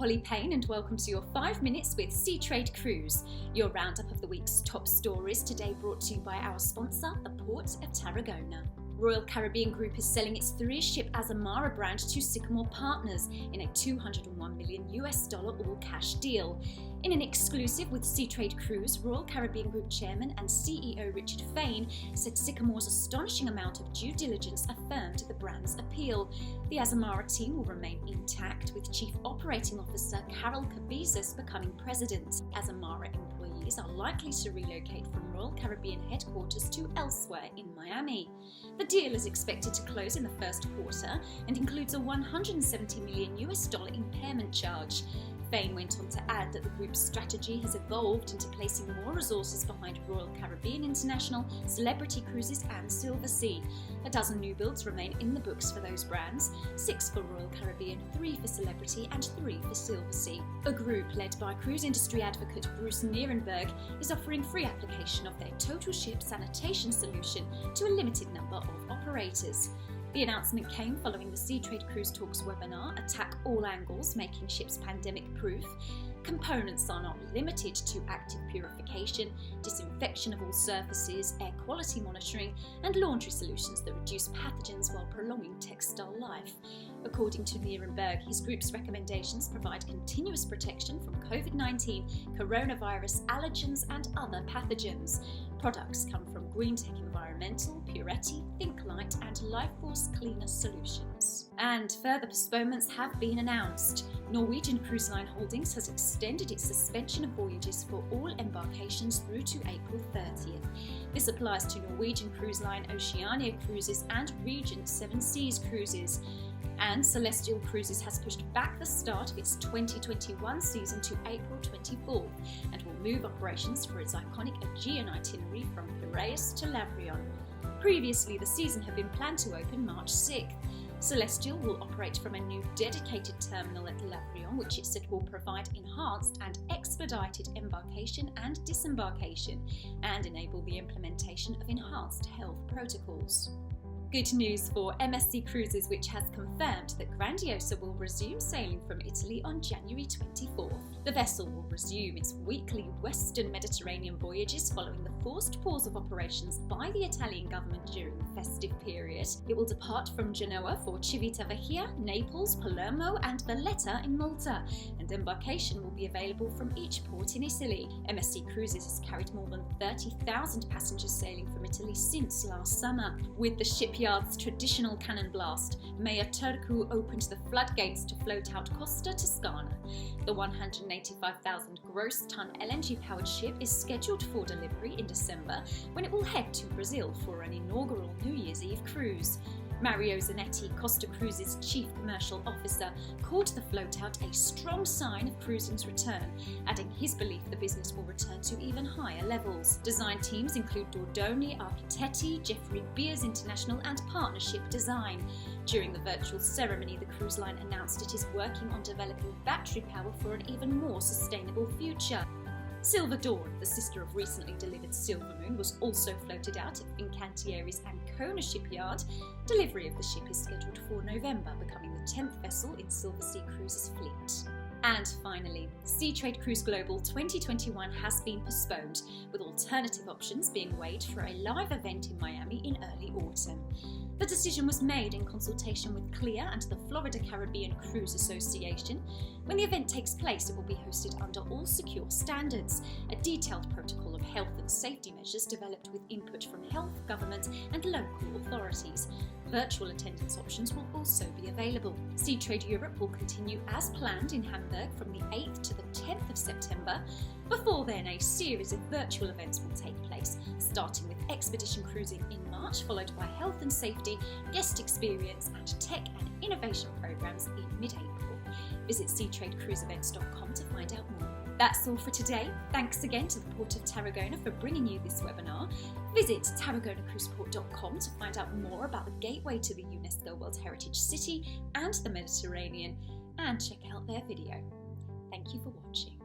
Holly Payne and welcome to your 5 minutes with Seatrade Cruise, your roundup of the week's top stories, today brought to you by our sponsor, the Port of Tarragona. Royal Caribbean Group is selling its 3-ship Azamara brand to Sycamore Partners in a $201 million all-cash deal. In an exclusive with Seatrade Cruise, Royal Caribbean Group Chairman and CEO Richard Fain said Sycamore's astonishing amount of due diligence affirmed the brand's appeal. The Azamara team will remain intact, with Chief Operating Officer Carol Cabezas becoming president. Azamara employees are likely to relocate from Royal Caribbean headquarters to elsewhere in Miami. The deal is expected to close in the first quarter and includes a $170 million impairment charge. Fain went on to add that the group's strategy has evolved into placing more resources behind Royal Caribbean International, Celebrity Cruises and Silversea. A dozen new builds remain in the books for those brands, 6 for Royal Caribbean, 3 for Celebrity and 3 for Silversea. A group led by cruise industry advocate Bruce Nierenberg is offering free application of their total ship sanitation solution to a limited number of operators. The announcement came following the Seatrade Cruise Talks webinar, Attack All Angles, Making Ships Pandemic Proof. Components are not limited to active purification, disinfection of all surfaces, air quality monitoring, and laundry solutions that reduce pathogens while prolonging textile life. According to Nierenberg, his group's recommendations provide continuous protection from COVID-19, coronavirus, allergens, and other pathogens. Products come from GreenTech Environmental, Puretti, Think Light, and Lifeforce Cleaner Solutions. And further postponements have been announced. Norwegian Cruise Line Holdings has extended its suspension of voyages for all embarkations through to April 30th. This applies to Norwegian Cruise Line Oceania Cruises and Regent Seven Seas Cruises. And Celestial Cruises has pushed back the start of its 2021 season to April 24th and will move operations for its iconic Aegean itinerary from Piraeus to Lavrion. Previously, the season had been planned to open March 6th. Celestial will operate from a new dedicated terminal at Lavrion, which it said will provide enhanced and expedited embarkation and disembarkation and enable the implementation of enhanced health protocols. Good news for MSC Cruises, which has confirmed that Grandiosa will resume sailing from Italy on January 24th. The vessel will resume its weekly Western Mediterranean voyages following the forced pause of operations by the Italian government during the festive period. It will depart from Genoa for Civitavecchia, Naples, Palermo and Valletta in Malta, and embarkation will be available from each port in Italy. MSC Cruises has carried more than 30,000 passengers sailing from Italy since last summer. With the shipyard's traditional cannon blast, Mayor Turku opened the floodgates to float out Costa Toscana. The 185,000 gross ton LNG-powered ship is scheduled for delivery in December, when it will head to Brazil for an inaugural New Year's Eve cruise. Mario Zanetti, Costa Cruises' Chief Commercial Officer, called the float-out a strong sign of cruising's return, adding his belief the business will return to even higher levels. Design teams include Dordoni, Architetti, Jeffrey Beers International and Partnership Design. During the virtual ceremony, the cruise line announced it is working on developing battery power for an even more sustainable future. Silver Dawn, the sister of recently delivered Silver Moon, was also floated out at Fincantieri's Ancona shipyard. Delivery of the ship is scheduled for November, becoming the 10th vessel in Silversea Cruises' fleet. And finally, Seatrade Cruise Global 2021 has been postponed, with alternative options being weighed for a live event in Miami in early autumn. The decision was made in consultation with CLIA and the Florida Caribbean Cruise Association. When the event takes place, it will be hosted under all secure standards, a detailed protocol of health and safety measures developed with input from health, government and local authorities. Virtual attendance options will also be available. Seatrade Europe will continue as planned in Hamburg from the 8th to the 10th of September. Before then, a series of virtual events will take place, starting with expedition cruising in March, followed by health and safety, guest experience and tech and innovation programs in mid-April. Visit SeatradeCruiseEvents.com to find out more. That's all for today. Thanks again to the Port of Tarragona for bringing you this webinar. Visit tarragonacruiseport.com to find out more about the gateway to the UNESCO World Heritage City and the Mediterranean, and check out their video. Thank you for watching.